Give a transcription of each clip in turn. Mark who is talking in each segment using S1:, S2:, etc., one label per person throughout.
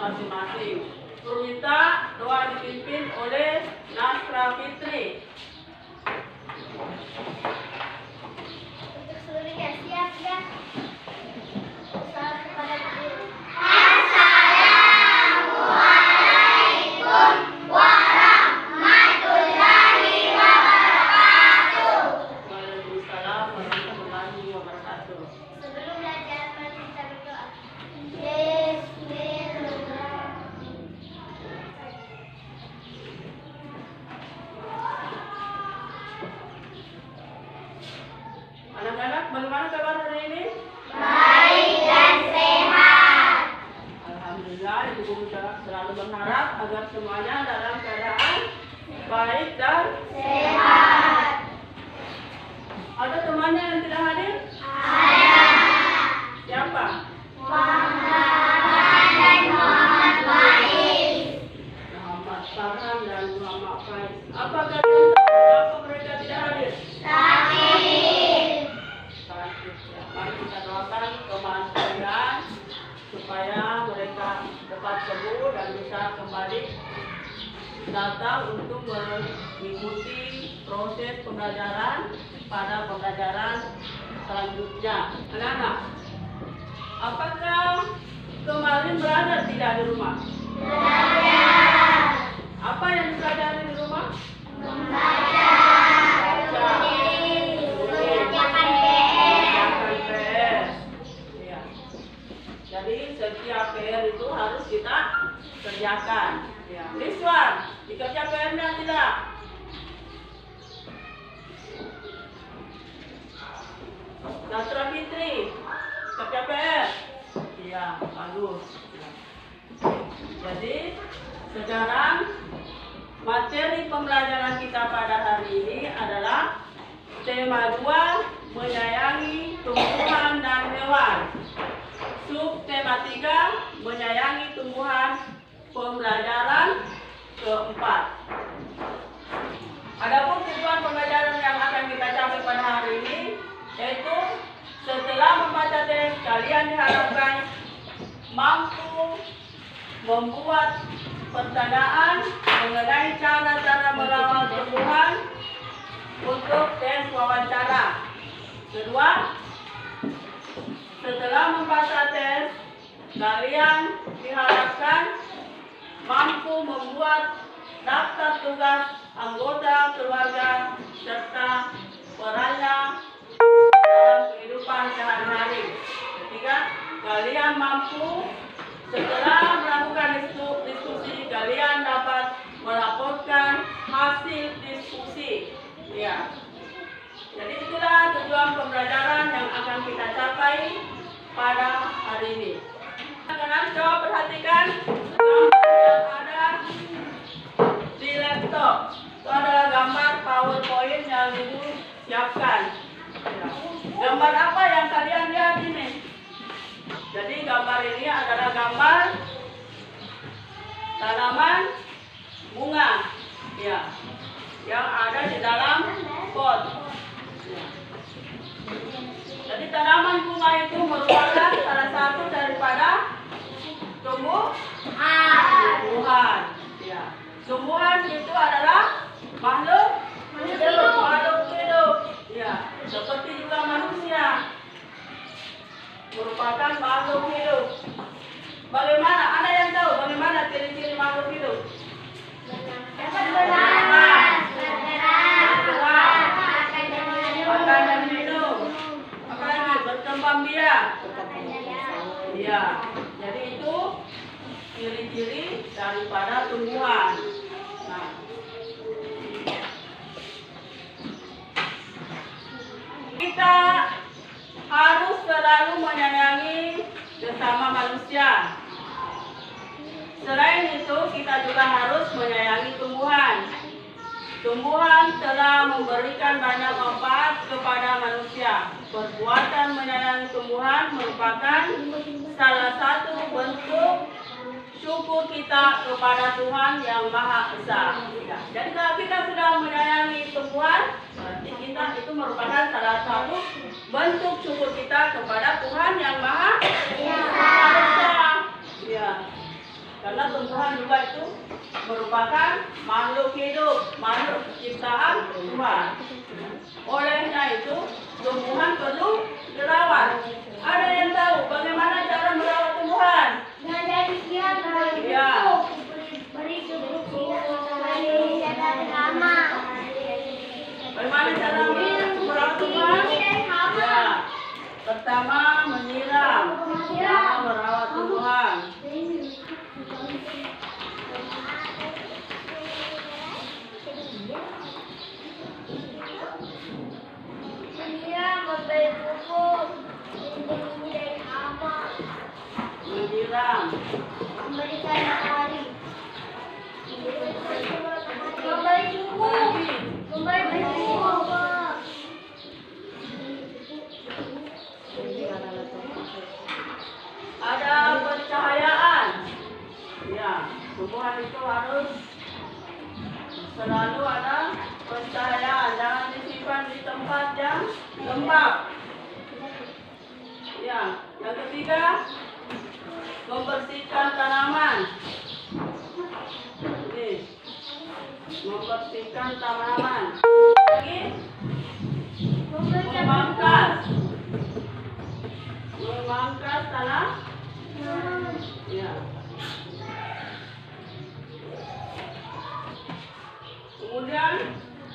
S1: masing-masing. Perminta doa dipimpin oleh Nasra Fitri.
S2: Untuk seluruhnya siap ya. Salam kepada guru. Assalamualaikum warahmatullahi wabarakatuh.
S1: Waalaikumsalam warahmatullahi wabarakatuh.
S2: Sebelum belajar mari kita berdoa. Bismillah.
S1: Anak-anak, bagaimana kabar hari ini?
S2: Baik dan sehat.
S1: Alhamdulillah, Ibu Guru selalu berharap agar semuanya dalam keadaan baik dan
S2: Sehat.
S1: ada temannya yang tidak hadir?
S2: Ada.
S1: Siapa?
S2: Muhammad dan Muhammad Faiz.
S1: Muhammad Farhan dan Muhammad Faiz. Apa kalian tahu kenapa mereka tidak hadir?
S2: Sakit.
S1: Sakit, ya. Mari kita doakan kemahan kalian supaya mereka cepat sembuh dan bisa kembali datang untuk mengikuti proses pembelajaran pada pembelajaran selanjutnya. Anak-anak, apakah kemarin belajar tidak di rumah?
S2: Belajar.
S1: Apa yang dipelajari di rumah?
S2: Membaca.
S1: Baca.
S2: Mengerjakan PR.
S1: Mengerjakan PR. Ya. Jadi setiap PR itu harus kita kerjakan. Ya. Rizwan, dikerja PR-nya tidak? Nasra Fitri, kerja PR? Iya, bagus. Ya. Jadi sekarang materi pembelajaran kita pada hari ini adalah tema 2, menyayangi tumbuhan dan hewan. Sub tema 3, menyayangi tumbuhan, pembelajaran keempat. Adapun tujuan pembelajaran yang akan kita capai pada hari ini yaitu setelah membaca teks, kalian diharapkan mampu membuat pertanyaan mengenai cara-cara merawat tumbuhan untuk tes wawancara. Kedua, setelah membaca tes, kalian diharapkan mampu membuat daftar tugas anggota keluarga serta perannya dalam kehidupan sehari-hari. Ketiga, kalian mampu setelah melakukan diskusi, kalian dapat melaporkan hasil diskusi. Ya. Jadi itulah tujuan pembelajaran yang akan kita capai pada hari ini. Anak-anak, coba perhatikan gambar yang ada di laptop. Itu adalah gambar PowerPoint yang Ibu siapkan. Ya. Gambar apa yang kalian lihat ini? Jadi gambar ini adalah gambar tanaman bunga, ya, yang ada di dalam pot. Ya. Jadi tanaman bunga itu merupakan salah satu daripada tumbuhan. Ya. Tumbuhan itu adalah makhluk hidup. Ya, seperti juga manusia merupakan makhluk hidup. Bagaimana? Ada yang tahu bagaimana ciri-ciri makhluk hidup?
S2: Bergerak.
S1: Makan dan minum. Apalagi berkembang biak. Iya. Jadi itu ciri-ciri daripada tumbuhan. Nah, kita harus selalu menyayangi sesama manusia. Selain itu, kita juga harus menyayangi tumbuhan. Tumbuhan telah memberikan banyak manfaat kepada manusia. Perbuatan menyayangi tumbuhan merupakan salah satu bentuk syukur kita kepada Tuhan Yang Maha Esa. Jadi kalau kita sudah menyayangi tumbuhan, berarti kita itu merupakan salah satu bentuk syukur kita kepada Tuhan Yang Maha Esa. Ya. tumbuhan juga itu merupakan makhluk hidup, makhluk ciptaan Tuhan. Olehnya itu tumbuhan perlu dirawat. Ada yang tahu bagaimana cara merawat tumbuhan? Ya. Bagaimana cara merawat tumbuhan? Ya. Pertama menyiram, cara merawat tumbuhan. Menyiram. Ada pencahayaan. Ya, tumbuhan itu harus selalu ada pencahayaan. Jangan disimpan di tempat yang lembab. Ya, yang ketiga membersihkan tanaman. Ini, membersihkan tanaman. Lagi memangkas tanah. Ya. Kemudian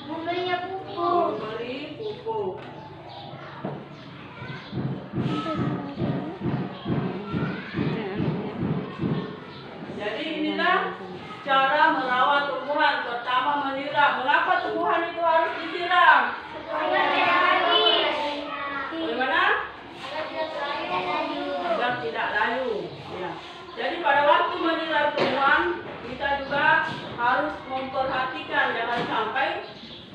S1: memberi pupuk. Jadi inilah cara merawat tumbuhan. Pertama menyiram. Mengapa tumbuhan itu harus disiram? Bagaimana? Agar tidak layu. Ya. Jadi pada waktu menyiram tumbuhan, kita juga harus memperhatikan jangan sampai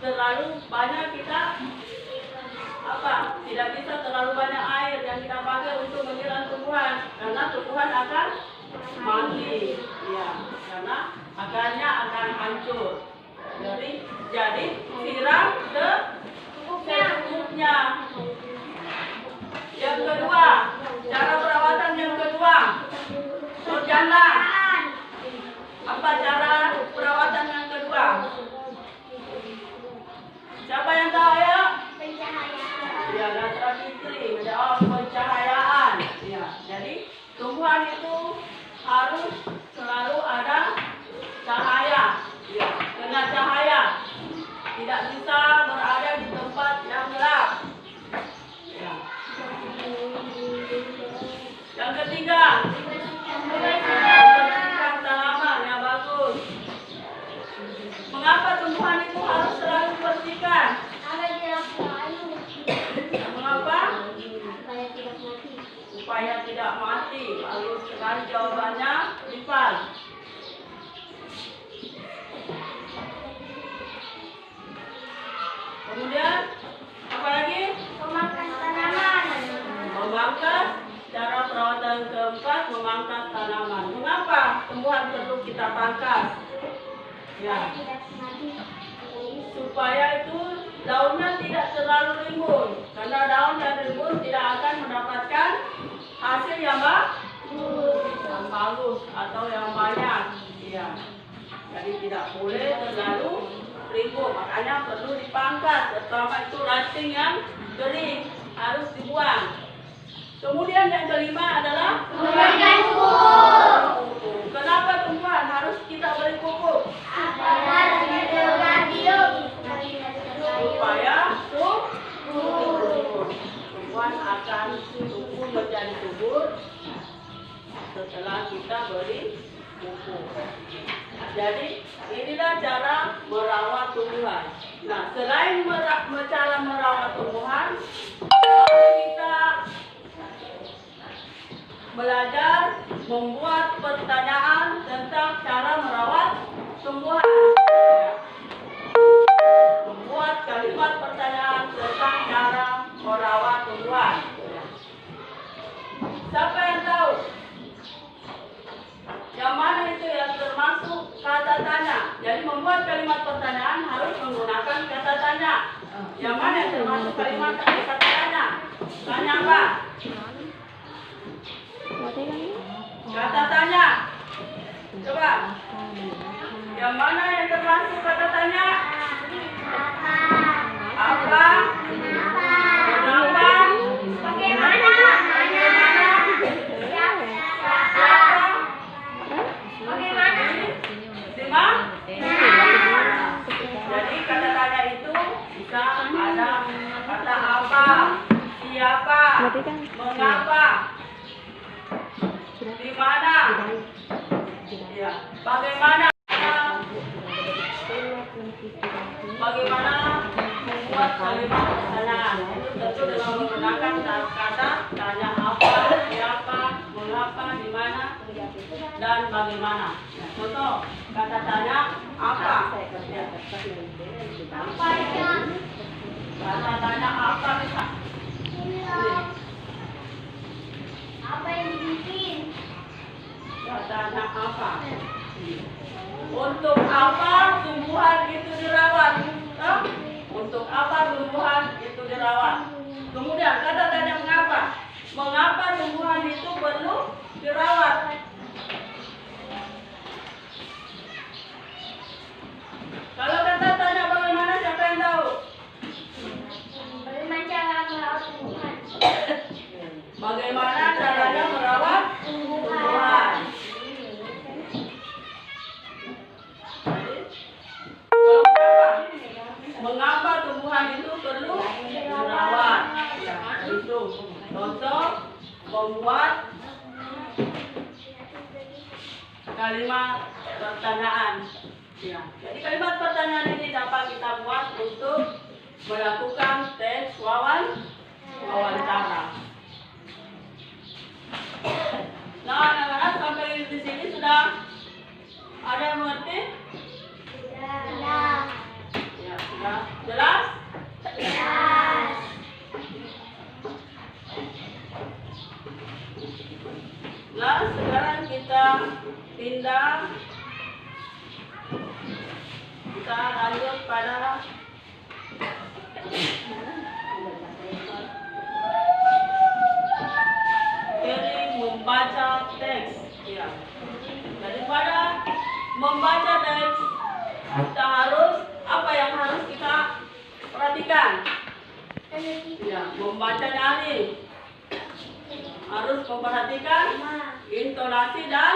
S1: terlalu banyak kita tidak bisa terlalu banyak air yang kita pakai untuk menyiram tumbuhan, karena tumbuhan akan mati. Ya, karena akarnya akan hancur. Jadi siram secukupnya. Yang kedua, cara perawatan yang kedua, berjanda. Apa cara perawatan yang kedua? Siapa yang tahu ya? Ya, Gatra Fitri menjawab pencahayaan. Ya, jadi tumbuhan itu harus selalu ada cahaya. Ya, kena cahaya. Tidak bisa berada di tempat yang gelap. Ya. Yang ketiga, membersihkan tanaman yang bagus. Mengapa tumbuhan itu harus selalu dibersihkan? Mengapa? Supaya tidak mati. Bagus sekali jawabannya, Rifan. Kemudian apa lagi?
S2: Memangkas tanaman.
S1: Memangkas. Cara perawatan keempat, memangkas tanaman. Mengapa tumbuhan perlu kita pangkas? Ya, supaya itu daunnya tidak terlalu rimbun. Karena daun yang rimbun tidak akan mendapatkan hasil yang bagus atau yang banyak. Ya, jadi tidak boleh terlalu rimbun. Makanya perlu dipangkas. Pertama itu ranting yang kering harus dibuang. Kemudian yang kelima adalah
S2: Memberikan pupuk.
S1: Kenapa tumbuhan harus kita beri pupuk?
S2: Agar hidup hidup.
S1: Supaya tumbuhan akan tumbuh menjadi subur setelah kita beri pupuk. Jadi inilah cara merawat tumbuhan. Nah, selain cara merawat tumbuhan, kita belajar membuat pertanyaan tentang cara merawat tumbuhan. Membuat kalimat pertanyaan tentang cara merawat tumbuhan. Siapa yang tahu? Yang mana itu yang termasuk kata tanya? Jadi membuat kalimat pertanyaan harus menggunakan kata tanya. Yang mana yang termasuk kalimat kata tanya? Tanya apa? Kata tanya. Coba. Yang mana yang termasuk kata tanya? Apa? Mengapa?
S2: Bagaimana?
S1: Bagaimana?
S2: Siapa?
S1: Siapa?
S2: Bagaimana?
S1: Di mana? Jadi kata tanya itu bisa ada kata apa, siapa, mengapa, di mana, ya, bagaimana, bagaimana membuat kalimat pertanyaan. Itu tentu dengan menggunakan kata tanya apa, siapa, mengapa, di mana, dan bagaimana. Nah, contoh kata tanya apa. Ya.
S2: Apa ya?
S1: Kata tanya apa bisa?
S2: Apa yang dibikin?
S1: Kata tanya apa? Untuk apa tumbuhan itu dirawat? Untuk apa tumbuhan itu dirawat? Kemudian kata tanya mengapa? Mengapa tumbuhan itu perlu dirawat? Kalau kata tanya bagaimana, siapa yang tahu?
S2: Bagaimana cara merawat tumbuhan?
S1: Bagaimana caranya merawat tumbuhan? Mengapa tumbuhan itu perlu dirawat? Ya, itu contoh membuat kalimat pertanyaan. Ya, jadi kalimat pertanyaan ini dapat kita buat untuk melakukan tes wawancara. Nah, anak-anak sampai di sini sudah ada yang mengerti?
S2: Sudah.
S1: Ya, sudah jelas?
S2: Jelas.
S1: Nah, sekarang kita pindah. Kita lanjut pada teori membaca teks. Ya. Daripada membaca teks, kita harus apa yang harus kita perhatikan? Ya, membaca nari. Harus memperhatikan intonasi dan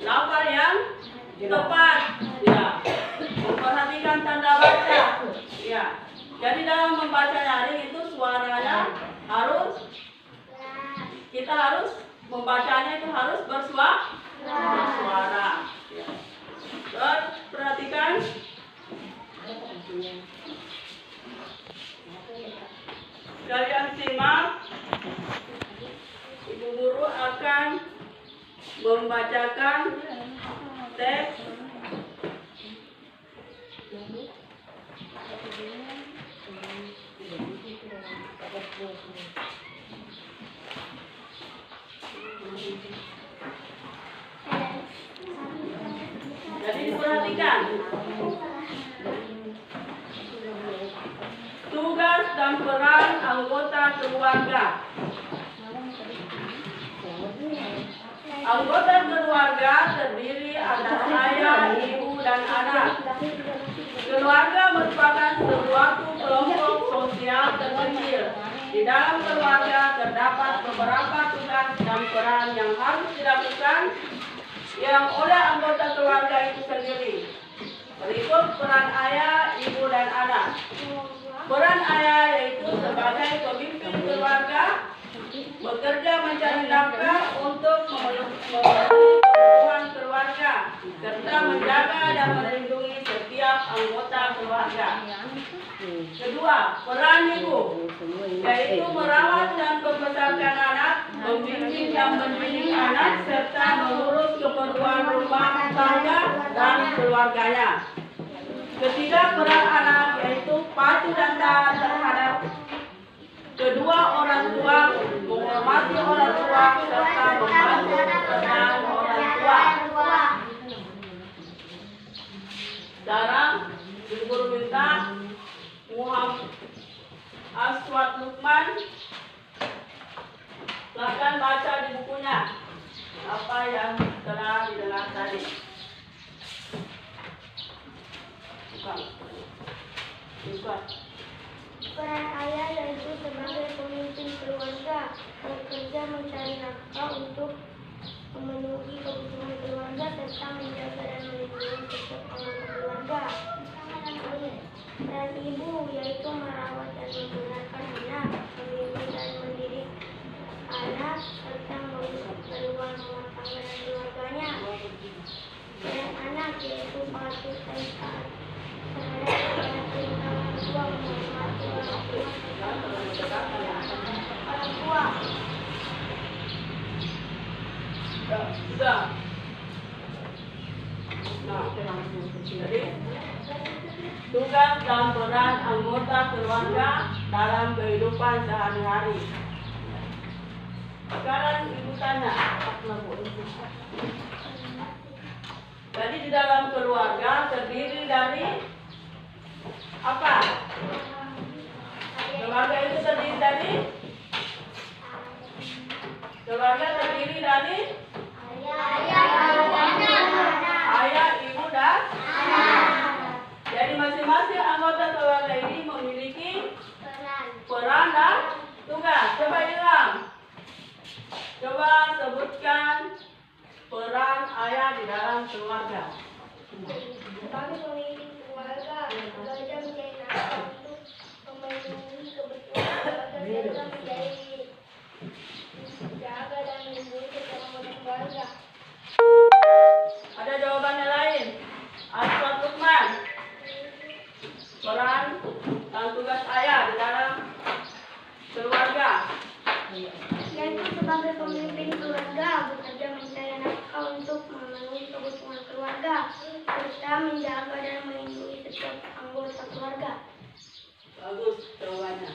S1: lafaz yang tepat. Ya. Memperhatikan tanda baca. Ya. Jadi dalam membaca nari itu suaranya harus kita harus membacanya itu harus bersuara. Ya. Dan perhatikan kalian simak. Ibu guru akan membacakan teks jadi diperhatikan tugas dan peran anggota keluarga. Anggota keluarga terdiri atas ayah, ibu, dan anak. Keluarga merupakan suatu kelompok sosial terkecil. Di dalam keluarga terdapat beberapa tugas dan peran yang harus dilakukan yang oleh anggota keluarga itu sendiri. Berikut peran ayah, ibu, dan anak. Peran ayah yaitu sebagai pemimpin keluarga, bekerja mencari nafkah untuk memenuhi kebutuhan keluarga, serta menjaga dan melindungi setiap anggota keluarga. Kedua, peran ibu, yaitu merawat dan membesarkan anak, membimbing dan mendidik anak, serta mengurus keperluan rumah tangga dan keluarganya. Ketiga, peran anak, yaitu patuh dan taat terhadap kedua orang tua, menghormati orang tua, serta membantu pekerjaan orang tua. Sekarang, Ibu Guru minta Muhammad Aswad Lukman, silakan baca di bukunya apa yang telah didengar tadi. Nah, jadi tugas dan peran anggota keluarga dalam kehidupan sehari-hari. Sekarang ibu tanya, jadi di dalam keluarga terdiri dari apa? Keluarga itu terdiri dari ayah, ibu, dan jadi masing-masing anggota keluarga ini memiliki peran dan tugas. Coba bilang, coba sebutkan peran ayah di dalam keluarga.
S2: Kami memiliki keluarga, bekerja menjadi nafkah untuk memenuhi kebutuhan keluarga serta menjadi jaga dan melindungi keselamatan keluarga.
S1: Ada jawabannya lain? Aswad Lukman, peran dan tugas ayah di dalam keluarga.
S2: Yaitu sebagai pemimpin keluarga, bekerja mencari nafkah untuk memenuhi kebutuhan keluarga serta menjaga dan melindungi setiap anggota keluarga.
S1: Bagus jawabannya.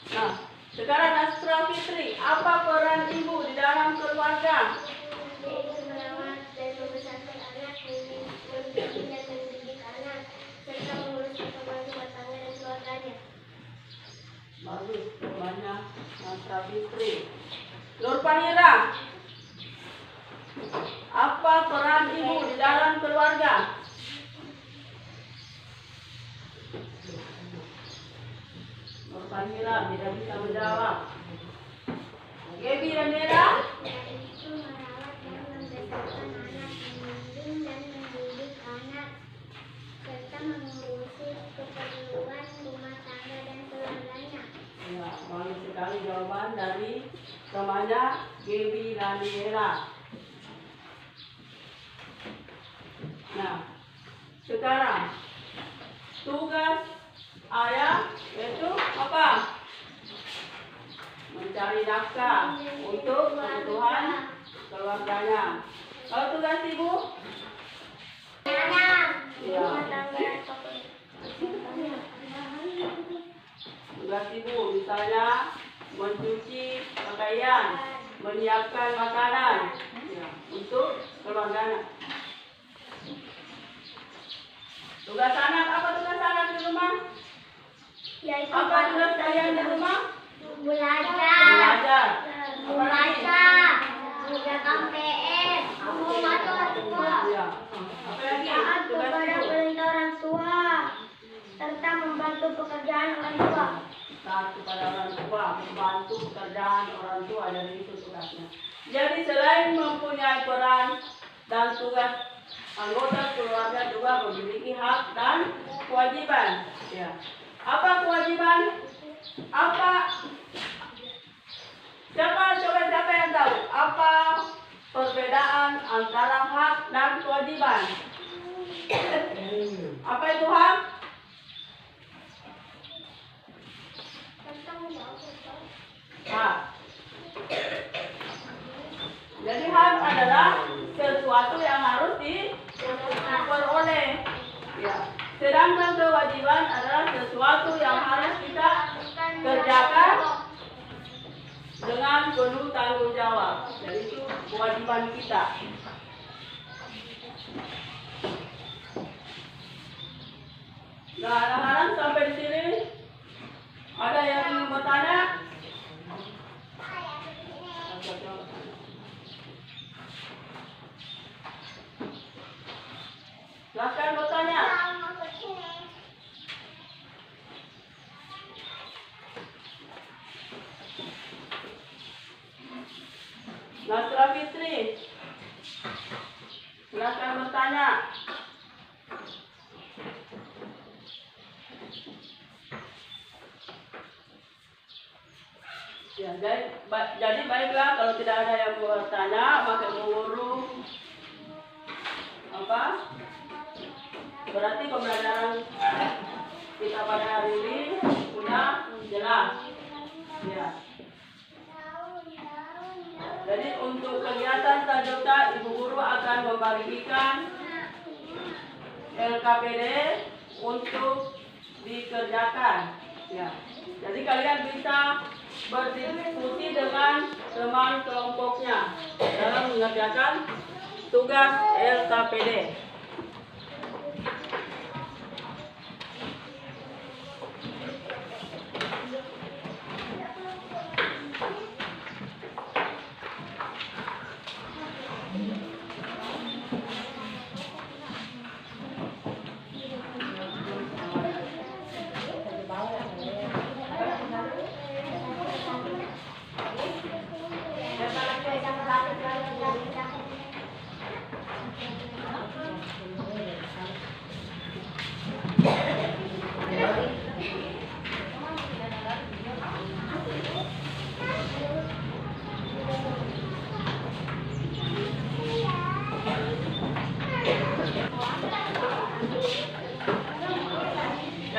S1: Nah, sekarang Nasra Fitri, apa peran ibu di dalam keluarga?
S2: Yaitu merawat dan membesarkan anak, membimbing dan mendidik anak, serta mengurus perkembangan rumah tangga dan keluarganya.
S1: Bagus jawabannya Nasra Fitri. Nur Fahira, apa peran ibu di dalam keluarga? Nur Fahira tidak bisa menjawab. Gebi dan Nera,
S2: Yaitu merawat dan membesarkan anak, membimbing dan mendidik anak, serta mengurusi keperluan rumah tangga dan keluarganya.
S1: ya, bagus sekali jawaban dari temannya Gebi dan Nera. Nah, sekarang tugas ayah yaitu apa? Mencari nafkah untuk kebutuhan keluarganya. Kalau tugas ibu?
S2: Anak,
S1: Ya.
S2: rumah tangga dan keluarganya.
S1: Tugas ibu misalnya mencuci pakaian, menyiapkan makanan ya, untuk keluarganya. Tugas anak, apa tugas anak di rumah?
S2: Yaitu
S1: Apa tugas kalian di rumah?
S2: belajar,
S1: Belajar.
S2: mengerjakan PS, membantu orang tua,
S1: Ya. Apa lagi?
S2: taat
S1: Tugas
S2: kepada
S1: ibu.
S2: perintah orang tua, serta membantu pekerjaan orang tua.
S1: Taat kepada orang tua, membantu pekerjaan orang tua, dari itu tugasnya. Jadi selain mempunyai peran dan tugas, anggota keluarga juga memiliki hak dan kewajiban. Ya. Apa kewajiban? Apa? Siapa yang tahu? Apa perbedaan antara hak dan kewajiban? Apa itu hak? Hak. Jadi hak adalah sesuatu yang harus diperoleh. Ya. Sedangkan kewajiban adalah sesuatu yang harus kita kerjakan dengan penuh tanggung jawab. Jadi itu kewajiban kita. Nah, anak-anak sampai di sini ada yang ingin bertanya? Silakan bertanya. Nasra Fitri, silakan bertanya. Ya, jadi baiklah kalau tidak ada yang bertanya, maka guru apa? Berarti pembelajaran kita pada hari ini sudah jelas. Ya. Jadi untuk kegiatan selanjutnya Ibu Guru akan membagikan LKPD untuk dikerjakan. Ya. Jadi kalian bisa berdiskusi dengan teman kelompoknya dalam mengerjakan tugas LKPD.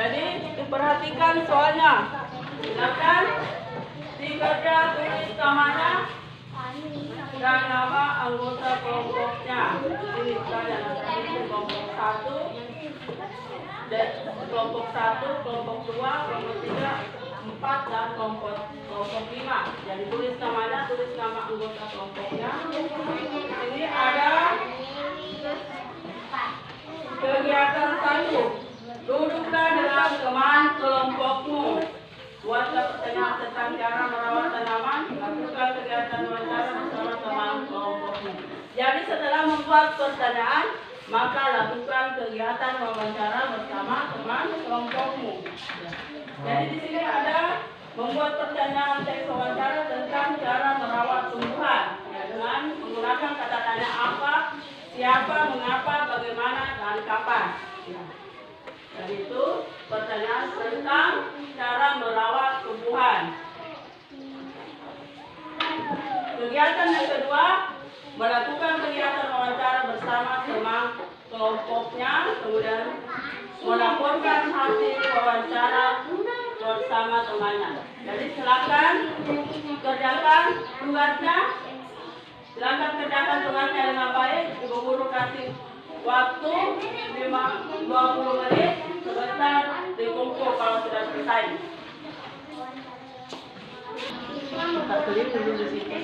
S1: Jadi diperhatikan soalnya. Silakan dikerja tulis namanya dan nama anggota kelompoknya. Ini saya nanti kelompok 1, dan kelompok 1, kelompok 2, kelompok 3, 4 dan kelompok 5. Jadi tulis namanya, tulis nama anggota kelompoknya. Ini ada kegiatan 1. Duduklah dengan teman kelompokmu. Buatlah pertanyaan tentang cara merawat tanaman. Lakukan kegiatan wawancara bersama teman kelompokmu. Jadi setelah membuat pertanyaan, maka lakukan kegiatan wawancara bersama teman kelompokmu. Jadi di sini ada membuat pertanyaan teks wawancara tentang cara merawat tumbuhan. Ya, dengan menggunakan kata tanya apa, siapa, mengapa, bagaimana, dan kapan. Ya. Dan itu pertanyaan tentang cara merawat tumbuhan. Kegiatan yang kedua, melakukan kegiatan wawancara bersama teman kelompoknya, kemudian melaporkan hasil wawancara bersama temannya. Jadi silakan kerjakan tugasnya. Silakan kerjakan tugasnya dengan baik. Ibu Guru kasih waktu 20 menit, sebentar dikumpul kalau sudah selesai. Tak tulis dulu di situ.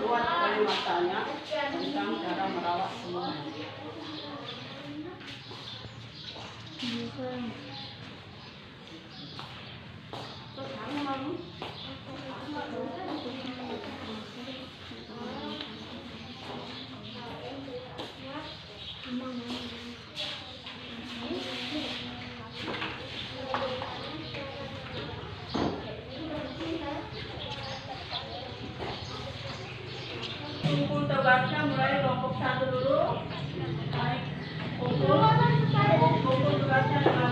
S1: Buat kalimatanya tentang cara merawat tumbuhan. Kumpul tugasnya mulai kelompok 1 dulu. Naik kumpul tugasnya dengan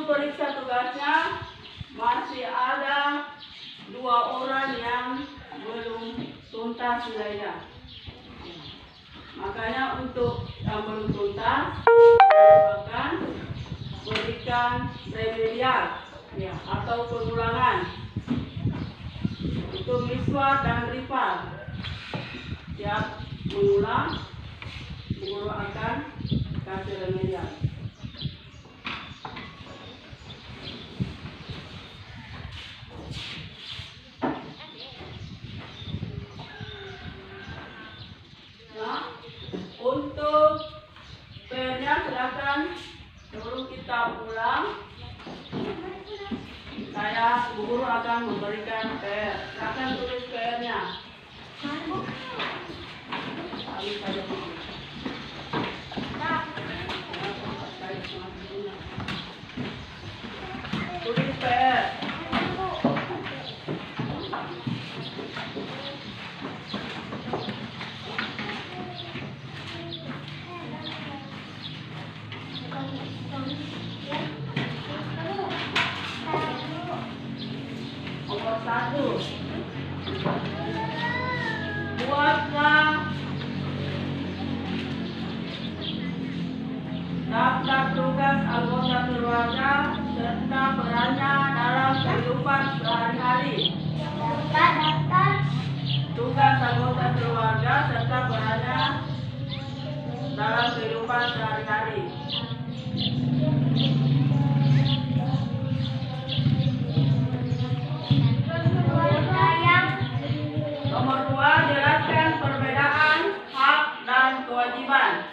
S1: periksa tugasnya, masih ada 2 orang yang belum tuntas nilainya. Makanya untuk yang belum tuntas, akan berikan remedial ya, atau pengulangan. Itu Miswar dan Rival. Siap mengulang, guru akan kasih remedial. Nah, untuk PR-nya silakan sebelum kita pulang, saya guru akan memberikan PR. Silakan tulis PR-nya. Kami saja dulu. Tulis PR. Nomor 1, buatlah daftar tugas anggota keluarga serta perannya dalam kehidupan sehari-hari. Tugas anggota keluarga serta perannya dalam kehidupan sehari-hari. Nomor 2, jelaskan perbedaan hak dan kewajiban.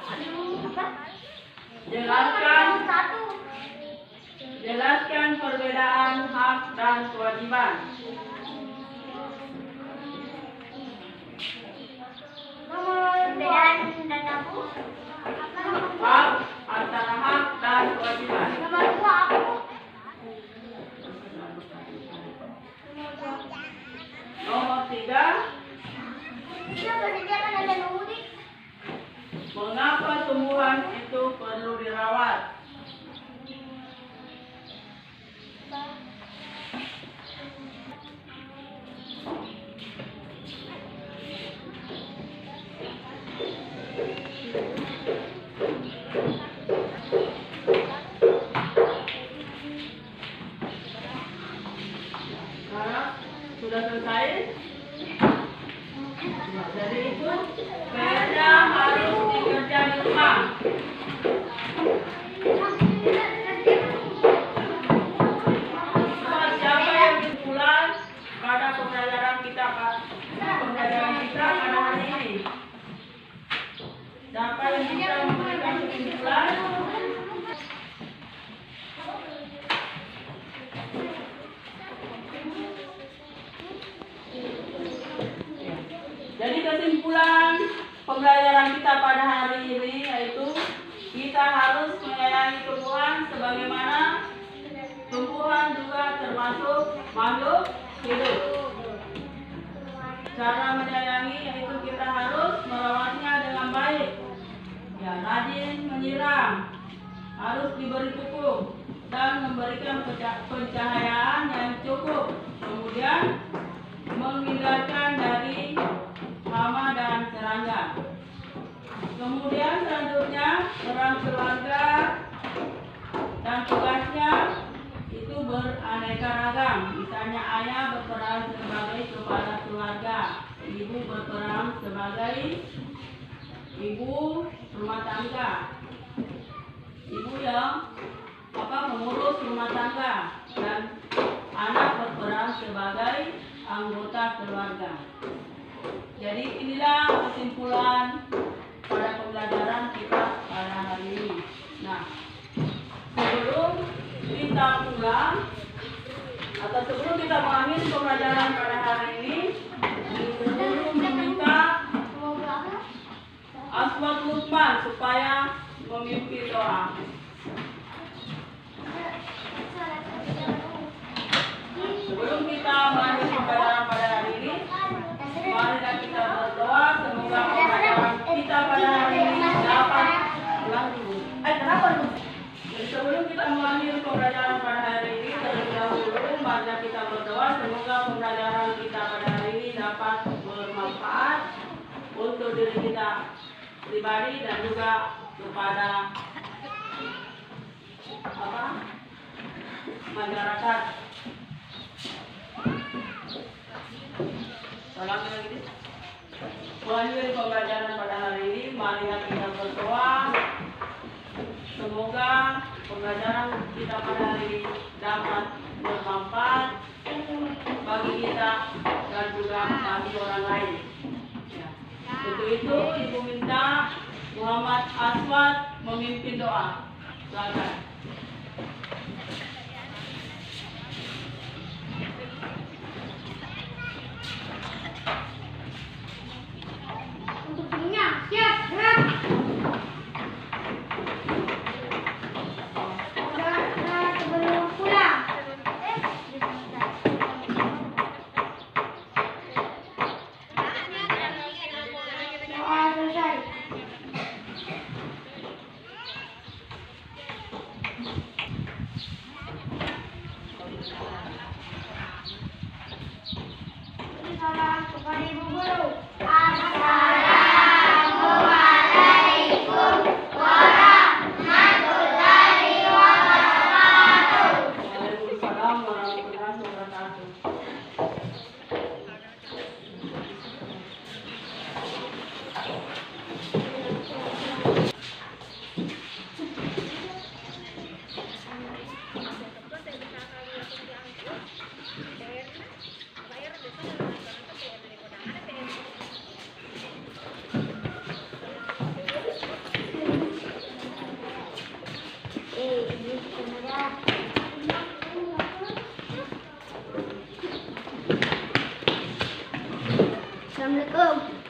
S1: Jelaskan perbedaan hak dan kewajiban. Hak antara hak dan kewajiban. Nomor 3, mengapa tumbuhan itu perlu dirawat? Nah, sudah selesai. Jadi itu PR-nya harus dikerjakan di rumah. Siapa yang berpulang pada pembelajaran kita pada hari ini? Siapa yang bisa memberikan kesimpulan? Jadi kesimpulan pembelajaran kita pada hari ini yaitu kita harus menyayangi tumbuhan sebagaimana tumbuhan juga termasuk makhluk hidup. Cara menyayangi yaitu kita harus merawatnya dengan baik. Ya, rajin menyiram, harus diberi pupuk dan memberikan pencahayaan yang cukup. Kemudian menghindarkan dari hama dan serangga. Kemudian selanjutnya peran keluarga dan tugasnya itu beraneka ragam. Misalnya ayah berperan sebagai kepala keluarga, ibu berperan sebagai ibu rumah tangga, ibu yang mengurus rumah tangga, dan anak berperan sebagai anggota keluarga. Jadi inilah kesimpulan pada pembelajaran kita pada hari ini. Nah, sebelum kita pulang atau sebelum kita mengakhiri pembelajaran pada hari ini, guru meminta Aswad Lukman supaya memimpin doa. Sebelum kita mengakhiri pembelajaran pada hari ini, marilah kita berdoa semoga pembelajaran kita pada hari ini dapat berlangsung. Kenapa? Jadi sebelum kita mengakhiri pembelajaran berdoa semoga pembelajaran kita pada hari ini dapat bermanfaat untuk diri kita pribadi dan juga kepada masyarakat. Salam lagi. Mengakhiri pembelajaran pada hari ini, mari kita berdoa. Semoga pembelajaran kita pada hari ini dapat bermanfaat bagi kita dan juga bagi orang lain. Ya. Untuk itu, Ibu minta Muhammad Aswad memimpin doa. Silakan.
S2: Untuk timnya, siap, gerak. Gerak sebelum pulang. Doa selesai. Beri salam kepada Ibu Guru. Assalamualaikum warahmatullahi wabarakatuh.
S1: Waalaikumsalam warahmatullahi wabarakatuh.
S2: Assalamualaikum.